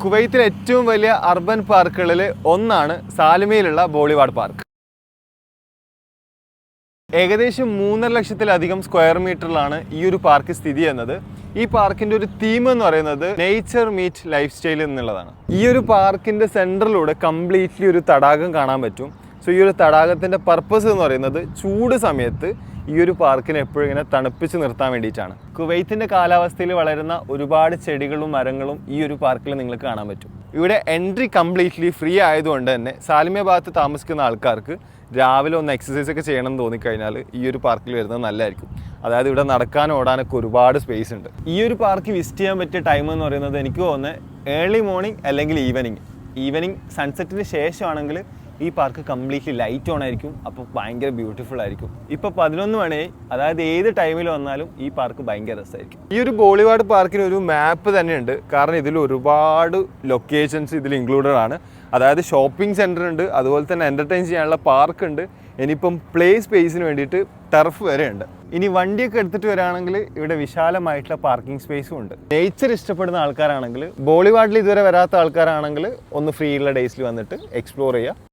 കുവൈത്തിലെ ഏറ്റവും വലിയ അർബൻ പാർക്കുകളിൽ ഒന്നാണ് സാലിമയിലുള്ള ബോളിവാർഡ് പാർക്ക്. ഏകദേശം 3.5 ലക്ഷത്തിലധികം സ്ക്വയർ മീറ്ററിലാണ് ഈ ഒരു പാർക്ക് സ്ഥിതി ചെയ്യുന്നത്. ഈ പാർക്കിൻ്റെ ഒരു തീം എന്ന് പറയുന്നത് നേച്ചർ മീറ്റ് ലൈഫ് സ്റ്റൈൽ എന്നുള്ളതാണ്. ഈ ഒരു പാർക്കിൻ്റെ സെൻറ്ററിലൂടെ കംപ്ലീറ്റ്ലി ഒരു തടാകം കാണാൻ പറ്റും. സോ ഈ ഒരു തടാകത്തിൻ്റെ പർപ്പസ് എന്ന് പറയുന്നത് ചൂട് സമയത്ത് ഈ ഒരു പാർക്കിനെ എപ്പോഴും ഇങ്ങനെ തണുപ്പിച്ച് നിർത്താൻ വേണ്ടിയിട്ടാണ്. കുവൈത്തിൻ്റെ കാലാവസ്ഥയിൽ വളരുന്ന ഒരുപാട് ചെടികളും മരങ്ങളും ഈ ഒരു പാർക്കിൽ നിങ്ങൾക്ക് കാണാൻ പറ്റും. ഇവിടെ എൻട്രി കംപ്ലീറ്റ്ലി ഫ്രീ ആയതുകൊണ്ട് തന്നെ സാലിമിയ ഭാഗത്ത് താമസിക്കുന്ന ആൾക്കാർക്ക് രാവിലെ ഒന്ന് എക്സസൈസ് ഒക്കെ ചെയ്യണം എന്ന് തോന്നിക്കഴിഞ്ഞാൽ ഈ ഒരു പാർക്കിൽ വരുന്നത് നല്ലതായിരിക്കും. അതായത് ഇവിടെ നടക്കാനും ഓടാനൊക്കെ ഒരുപാട് സ്പേസ് ഉണ്ട്. ഈ ഒരു പാർക്ക് വിസിറ്റ് ചെയ്യാൻ പറ്റിയ ടൈം എന്ന് പറയുന്നത് എനിക്ക് തോന്നുന്നത് ഏർലി മോർണിംഗ് അല്ലെങ്കിൽ ഈവനിങ് സൺസെറ്റിന് ശേഷമാണെങ്കിൽ ഈ പാർക്ക് കംപ്ലീറ്റ്ലി ലൈറ്റ് ഓൺ ആയിരിക്കും. അപ്പോൾ ഭയങ്കര ബ്യൂട്ടിഫുൾ ആയിരിക്കും. ഇപ്പോൾ 11 മണിയായി, അതായത് ഏത് ടൈമിൽ വന്നാലും ഈ പാർക്ക് ഭയങ്കര രസമായിരിക്കും. ഈ ഒരു ബോളിവാർഡ് പാർക്കിന് ഒരു മാപ്പ് തന്നെയുണ്ട്. കാരണം ഇതിൽ ഒരുപാട് ലൊക്കേഷൻസ് ഇതിൽ ഇൻക്ലൂഡഡ് ആണ്. അതായത് ഷോപ്പിംഗ് സെൻറ്റർ ഉണ്ട്, അതുപോലെ തന്നെ എൻ്റർടൈൻ ചെയ്യാനുള്ള പാർക്ക് ഉണ്ട്, ഇനിയിപ്പം പ്ലേ സ്പേസിന് വേണ്ടിയിട്ട് ടർഫ് വരെ ഉണ്ട്. ഇനി വണ്ടിയൊക്കെ എടുത്തിട്ട് വരികയാണെങ്കിൽ ഇവിടെ വിശാലമായിട്ടുള്ള പാർക്കിംഗ് സ്പേസും ഉണ്ട്. നേച്ചർ ഇഷ്ടപ്പെടുന്ന ആൾക്കാരാണെങ്കിൽ, ബോളിവാർഡിൽ ഇതുവരെ വരാത്ത ആൾക്കാരാണെങ്കിൽ ഒന്ന് ഫ്രീ ഉള്ള ഡേയ്സിൽ വന്നിട്ട് എക്സ്പ്ലോർ ചെയ്യുക.